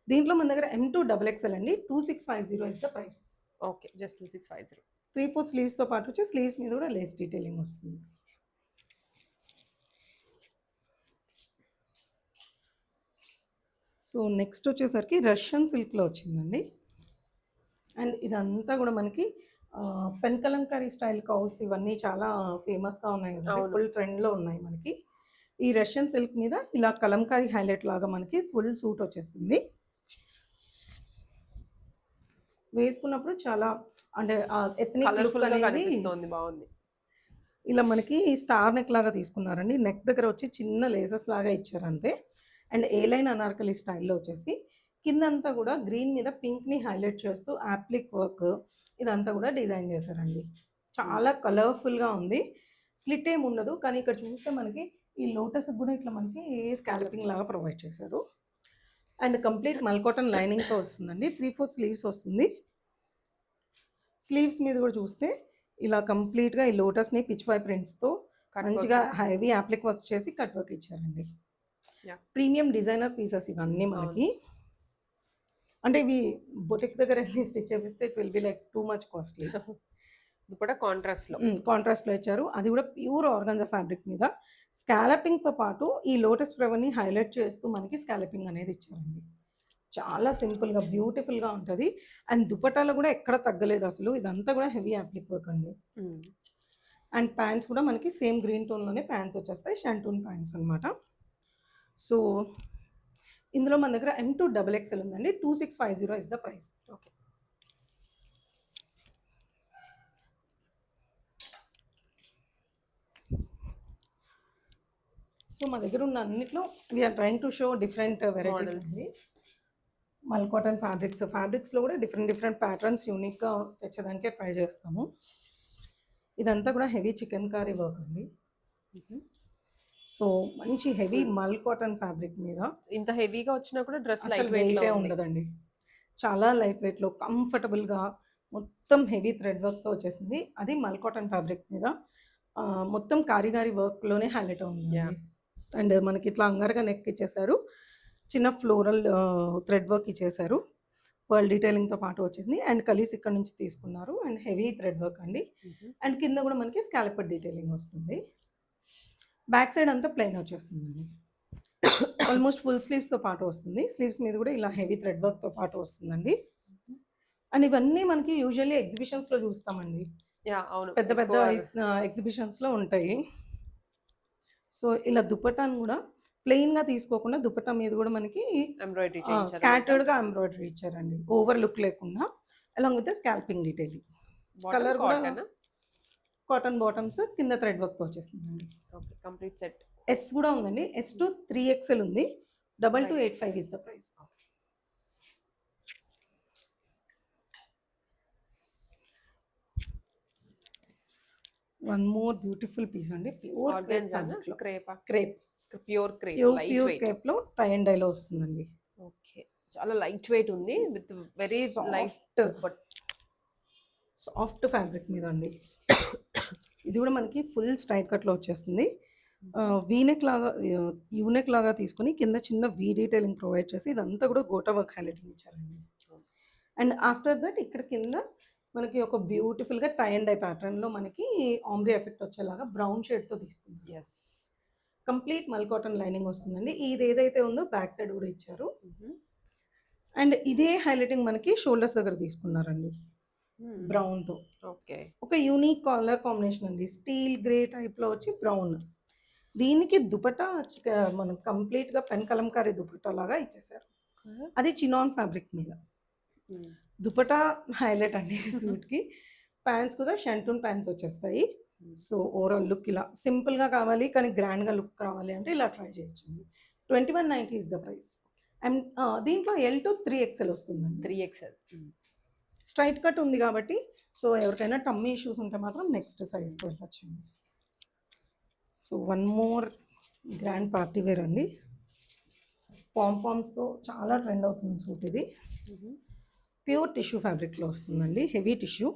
దీంట్లో మన దగ్గర M2 డబుల్ ఎక్స్ఎల్ అండి. 2650 is the price. Okay. Just 2650. 3/4 స్లీవ్స్‌తో పాటు వచ్చి స్లీవ్స్ మీద కూడా లేస్ డీటెయిలింగ్ వస్తుంది. సో, నెక్స్ట్ వచ్చేసరికి రష్యన్ సిల్క్‌లో వచ్చిందండి. అండ్ ఇదంతా కూడా మనకి పెన్ కలంకారీ స్టైల్ కౌస్ ఇవన్నీ చాలా ఫేమస్‌గా ఉన్నాయి కదండీ! అవును. ఫుల్ ట్రెండ్‌లో ఉన్నాయి మనకి. ఈ రష్యన్ సిల్క్ మీద ఇలా కలంకారీ హైలైట్ లాగా మనకి ఫుల్ సూట్ వచ్చేసింది. వేసుకున్నప్పుడు చాలా అంటే ఎథ్నిక్ లుక్ కలర్‌ఫుల్‌గా అనేది కనిపిస్తోంది. బాగుంది. ఇలా మనకి స్టార్ నెక్ లాగా తీసుకున్నారండి. నెక్ దగ్గర వచ్చి చిన్న లేసెస్ లాగా ఇచ్చారు అంతే. అండ్ ఏ లైన్ అనార్కలి స్టైల్‌లో వచ్చేసి కిందంతా కూడా గ్రీన్ మీద పింక్‌ని హైలైట్ చేస్తూ యాప్లిక్ వర్క్ ఇదంతా కూడా డిజైన్ చేశారండి. చాలా కలర్‌ఫుల్‌గా ఉంది. స్లిట్ ఏమి ఉండదు. కానీ ఇక్కడ చూస్తే మనకి ఈ లోటస్‌కి కూడా ఇట్లా మనకి స్కాల్పింగ్ లాగా ప్రొవైడ్ చేశారు. అండ్ కంప్లీట్ మల్ కాటన్ లైనింగ్‌తో వస్తుందండి. 3/4 స్లీవ్స్ వస్తుంది. స్లీవ్స్ మీద కూడా చూస్తే ఇలా కంప్లీట్‌గా ఈ లోటస్‌ని పిచ్ వై ప్రింట్స్‌తో కట్ వర్క్ మంచిగా చేసి. హెవీ యాప్లిక్ వర్క్స్ చేసి కట్ వర్క్ ఇచ్చారండి. యాహ్! ప్రీమియం డిజైనర్ పీసెస్ ఇవన్నీ మనకి. అంటే ఇవి బొటిక్ దగ్గర ఎళ్లి స్టిచ్ చేపిస్తే it will be like too much costly. Dupatta కాంట్రాస్ట్‌లో. కాంట్రాస్ట్‌లో ఇచ్చారు. అది కూడా ప్యూర్ ఆర్గాన్జా ఫ్యాబ్రిక్ మీద స్కాలపింగ్‌తో పాటు ఈ లోటస్ ఫ్లవర్‌ని హైలైట్ చేస్తూ మనకి స్కాలపింగ్ అనేది ఇచ్చారండి. చాలా సింపుల్‌గా బ్యూటిఫుల్‌గా ఉంటది. అండ్ దుపట్టాలో కూడా ఎక్కడ తగ్గలేదు అసలు. ఇదంతా కూడా హెవీ యాప్లిక్ వర్క్ అండి. హ్మ్. అండ్ ప్యాంట్స్ కూడా మనకి సేమ్ గ్రీన్ టోన్‌లోనే ప్యాంట్స్ వచ్చేస్తాయి. షంటూన్ ప్యాంట్స్ అన్నమాట. సో, ఇందులో మన దగ్గర M2 డబుల్ ఎక్స్ఎల్ ఉందండి. 2650 is the price. Okay. So, మా దగ్గర ఉన్న అన్నిట్లో we are trying to show different varieties models. అండి. మల్ కాటన్ ఫ్యాబ్రిక్స్‌లో కూడా డిఫరెంట్ ప్యాటర్న్స్ యూనిక్‌గా తెచ్చేదానికే ట్రై చేస్తాము. ఇదంతా కూడా హెవీ చికెన్ కర్రీ వర్క్ అండి. హుహు. సో, మంచి హెవీ మల్ కాటన్ ఫ్యాబ్రిక్ మీద ఇంత హెవీగా వచ్చినా కూడా డ్రెస్ అసలు లైట్ వెయిట్‌లో వెయిటే ఉంది. ఉండదండి. చాలా లైట్ వెయిట్‌లో కంఫర్టబుల్‌గా మొత్తం హెవీ థ్రెడ్ వర్క్‌తో వచ్చేసింది. అది మల్ కాటన్ ఫ్యాబ్రిక్ మీద మొత్తం కారిగారి వర్క్‌లోనే హైలైట్ యాహ్! ఉందండి. అండ్ మనకి ఇట్లా అంగరగా నెక్ ఇచ్చేసారు. చిన్న ఫ్లోరల్ థ్రెడ్ వర్క్ ఇచ్చేసారు. పర్ల్ డీటెయిలింగ్‌తో పాటు వచ్చింది. అండ్ కలీస్ ఇక్కడ నుంచి తీసుకున్నారు. అండ్ హెవీ థ్రెడ్ వర్క్ అండి. హుహు. అండ్ కింద కూడా మనకి స్కాలపర్ డీటెయిలింగ్ వస్తుంది. బ్యాక్ సైడ్ అంతా ప్లెయిన్ వచ్చేస్తుందండి. ఆల్మోస్ట్ ఫుల్ స్లీవ్స్‌తో పాటు వస్తుంది. స్లీవ్స్ మీద కూడా ఇలా హెవీ థ్రెడ్ వర్క్‌తో పాటు వస్తుందండి. అండ్ ఇవన్నీ మనకి యూజువల్లీ ఎగ్జిబిషన్స్‌లో చూస్తామండి. యాహ్! అవును. పెద్ద పెద్ద ఎక్కువ ఎగ్జిబిషన్స్‌లో ఉంటాయి. సో, ఇలా దుపట్టాను గూడా ప్లెయిన్‌గా తీసుకోకుండా దుపట్టా మీద గూడా మనకి ఎంబ్రాయిడరీ చేయించారనమాట. స్కాటర్డ్‌గా ఎంబ్రాయిడరీ ఇచ్చారండి. ఓవర్ లుక్ లేకుండా along with scalping detailing. Bottom colour గూడా కాటనా? కాటన్ బాటమ్స్ కింద థ్రెడ్ వర్క్‌తో వచ్చేసిందండి. ఓకే. Complete set. ఎస్ గూడా ఉందండి. ఎస్ టు 3XL ఉంది. Nice. 2285 is the price. One more beautiful piece అండి. ప్యూర్ క్రేప్ ఆర్గాన్జానా? ఫ్యాబ్రిక్‌లో. క్రేపా? Crepe. Pure crepe. Pure light pure weight. క్రేప్‌లో టై అండ్ డైలో వస్తుందండి. ఓకే. చాలా లైట్ వెయిట్ ఉంది. With very light soft, but soft fabric మీద అండి. ఇది గూడా మనకి ఫుల్ స్ట్రైట్ కట్‌లో వచ్చేస్తుంది. వీ నెక్ లాగా యూ నెక్ లాగా తీసుకొని కింద చిన్న వీ డీటెయిలింగ్ ప్రొవైడ్ చేసి ఇదంతా కూడా గోటా వర్క్ హైలైటింగ్ ఇచ్చారండి. అండ్ ఆఫ్టర్ దట్ ఇక్కడ కింద మనకి ఒక బ్యూటిఫుల్‌గా టై అండ్ డై ప్యాటర్న్‌లో మనకి ఆంబ్రీ ఎఫెక్ట్ వచ్చేలాగా బ్రౌన్ షేడ్‌తో తీసుకున్నారు. Yes. Complete mul cotton lining వస్తుందండి. ఇది ఏదైతే ఉందో బ్యాక్ సైడ్ కూడా ఇచ్చారు. హుహు. అండ్ ఇదే హైలైటింగ్ మనకి షోల్డర్స్ దగ్గర తీసుకున్నారండి హ్మ్. బ్రౌన్‌తో. ఓకే. ఒక యూనిక్ కలర్ కాంబినేషన్ అండి. స్టీల్ గ్రే టైప్‌లో వచ్చి బ్రౌన్. దీనికి దుపట్టా మనం కంప్లీట్‌గా పెన్ కలంకారీ దుపట్టా లాగా ఇచ్చేసారు. అది చినాన్ ఫ్యాబ్రిక్ మీద. హ్మ్. దుపట్టా హైలైట్ అండి ఈ సూట్‌కి. ప్యాంట్స్ కూడా షంటూన్ ప్యాంట్స్ వచ్చేస్తాయి. సో, ఓవరాల్ లుక్ ఇలా సింపుల్‌గా కావాలి కానీ గ్రాండ్‌గా లుక్ కావాలి అంటే ఇలా ట్రై చేయొచ్చండి. 2190 ఈస్ ద ప్రైస్. అండ్ దీంట్లో ఎల్ టు 3XL వస్తుందండి. 3XL. హ్మ్. స్ట్రైట్ కట్ ఉంది కాబట్టి సో, ఎవరికైనా టమ్మీ ఇష్యూస్ ఉంటే మాత్రం నెక్స్ట్ సైజ్‌కి వెళ్ళొచ్చండి. So, one more grand party wear అండి. పాంపామ్స్‌తో చాలా ట్రెండ్ అవుతుంది సూట్ ఇది. హుహు. ప్యూర్ టిష్యూ ఫ్యాబ్రిక్‌లో వస్తుందండి. Heavy tissue.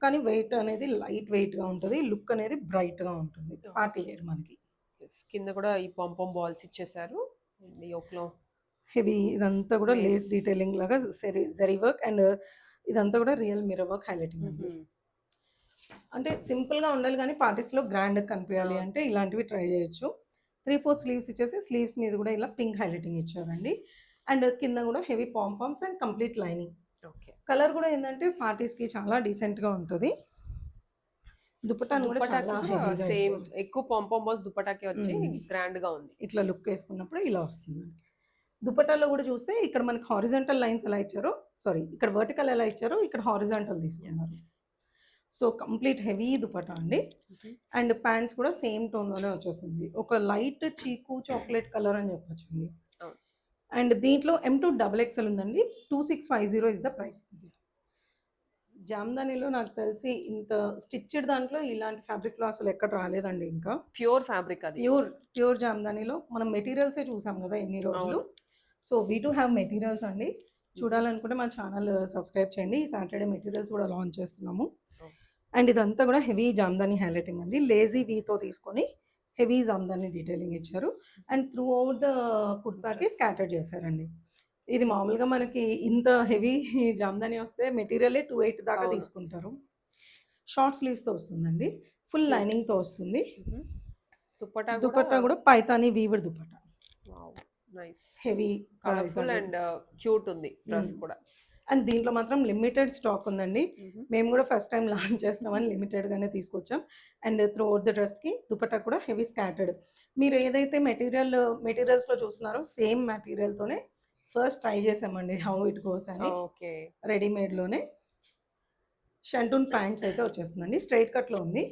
కానీ వెయిట్ అనేది లైట్ వెయిట్‌గా ఉంటది. లుక్ అనేది బ్రైట్‌గా ఉంటుంది. పార్టీ వేర్ మనకి. యెస్. కింద కూడా ఈ పాంపామ్ బాల్స్ ఇచ్చేసారు. అండ్ యోక్‌లో హెవీ ఇదంతా కూడా లేస్ లేస్. డీటెయిలింగ్ లాగా జరీ వర్క్ అండ్ ఇదంతా కూడా రియల్ మిర్రర్ వర్క్ హైలైటింగ్ అండి. హుహు. అంటే సింపుల్‌గా ఉండాలి గానీ పార్టీస్‌లో గ్రాండ్‌గా కనిపియాలి అవును. అంటే ఇలాంటివి ట్రై చేయొచ్చు. 3/4 స్లీవ్స్ ఇచ్చేసి స్లీవ్స్ మీద కూడా ఇలా పింక్ హైలైటింగ్ ఇచ్చారండి. అండ్ కింద కూడా heavy pompoms and complete lining. Okay. Colour కూడా ఏందంటే పార్టీస్‌కి చాలా డీసెంట్‌గా ఉంటది. దుపట్టాను కూడా దుపట్టాకి చాలా కూడా హెవీగా సేమ్ ఇచ్చారు. ఎక్కువ పాంపామ్ బాల్స్ దుపట్టాకి వచ్చి గ్రాండ్‌గా ఉంది. ఇట్లా లుక్ ఏసుకున్నప్పుడు ఇలా వస్తుందండి. దుపట్టాలో కూడా చూస్తే ఇక్కడ మనకి హారిజాంటల్ లైన్స్ ఎలా ఇచ్చారో సారీ ఇక్కడ వర్టికల్ ఎలా ఇచ్చారో ఇక్కడ హారిజాంటల్ తీసుకున్నారు. Yes. So, complete heavy dupatta అండి. హుహు. అండ్ ప్యాంట్స్ కూడా సేమ్ టోన్‌లోనే వచ్చేస్తుంది. ఒక లైట్ చీకు చాక్లేట్ కలర్ అని చెప్పొచ్చండి. అవును. అండ్ దీంట్లో M2 డబుల్ ఎక్స్ఎల్ ఉందండి. 2650 ఇస్ ద ప్రైస్. జామ్దానిలో నాకు తెలిసి ఇంత స్టిచ్డ్ దాంట్లో ఇలాంటి ఫ్యాబ్రిక్‌లో అసలు ఎక్కడ రాలేదండి ఇంకా. ప్యూర్ ఫ్యాబ్రిక్ అది. ప్యూర్ జామ్దానిలో మనం మెటీరియల్సే చూసాం గదా! ఇన్ని రోజులు. అవును. So, we do have materials అండి. చూడాలనుకుంటే మా ఛానల్ సబ్స్క్రైబ్ చేయండి. ఈ సాటర్‌డే మెటీరియల్స్ కూడా లాంచ్ చేస్తున్నాము. ఓహ్! అండ్ ఇదంతా కూడా హెవీ జామ్దాని హైలైటింగ్ అండి. లేజీ వీతో తీసుకొని హెవీ జామ్దాని డీటెయిలింగ్ ఇచ్చారు. అండ్ త్రూ ఔట్ ద కుర్తాకి డ్రెస్. స్కాటర్ చేశారండి. ఇది మామూలుగా మనకి ఇంత హెవీ జామ్దాని వస్తే మెటీరియలే 280 దాకా అవును. తీసుకుంటారు. షార్ట్ స్లీవ్స్‌తో వస్తుందండి. Full cute. లైనింగ్‌తో వస్తుంది. హుహు. దుపట్టా కూడా దుపట్టా కూడా Paithani weaver dupatta. Wow! Nice. Heavy colourful Paithani. And cute ఉంది డ్రెస్ కూడా. అండ్ దీంట్లో మాత్రం లిమిటెడ్ స్టాక్ ఉందండి. హుహు. మేము కూడా ఫస్ట్ టైమ్ లాంచ్ చేస్తున్నామని లిమిటెడ్‌గానే తీసుకొచ్చాం. అండ్ త్రూ ఔట్ ద డ్రెస్‌కి దుపట్టా కూడా హెవీ స్కాటర్డ్. మీరు ఏదైతే మెటీరియల్స్‌లో చూస్తున్నారో సేమ్ మెటీరియల్‌తోనే ఫస్ట్ ట్రై చేసామండి హౌ ఇట్ గోస్ అని. ఓకే. రెడీమేడ్‌లోనే. షంటూన్ ప్యాంట్స్ అయితే వచ్చేస్తుందండి. స్ట్రెయిట్ కట్‌లో ఉంది.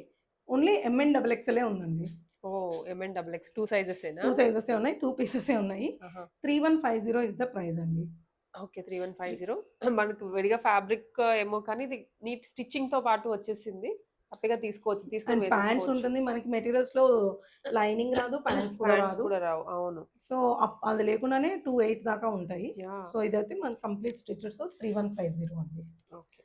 ఓన్లీ ఎమ్ అండ్ డబుల్ ఎక్స్ఎలే ఉందండి. ఓహ్! ఎమ్ అండ్ డబుల్ ఎక్స్ 2 సైజెసేనా? 2 సైజెసే ఉన్నాయి. 2 పీసెసే ఉన్నాయి. ఆహా! 3150 ఇస్ ద ప్రైస్ అండి. ఓకే. 3150. మనకు విడిగా ఫ్యాబ్రిక్ ఏమో కానీ ఇది నీట్ స్టిచ్చింగ్‌తో పాటు వచ్చేసింది. హ్యాపీగా తీసుకోవచ్చు. తీసుకొని అండ్ ప్యాంట్స్ వేసేసుకోవచ్చు. ఉంటుంది. మనకి మెటీరియల్స్‌లో లైనింగ్ రాదు. ప్యాంట్స్ కూడా ప్యాంట్స్ రాదు. కూడా రావు. అవును. సో, అది లేకుండానే 28 దాకా ఉంటాయి. యాహ్! సో, ఇదైతే మనకి కంప్లీట్ స్టిచెస్‌తో 3150 అండి. ఓకే.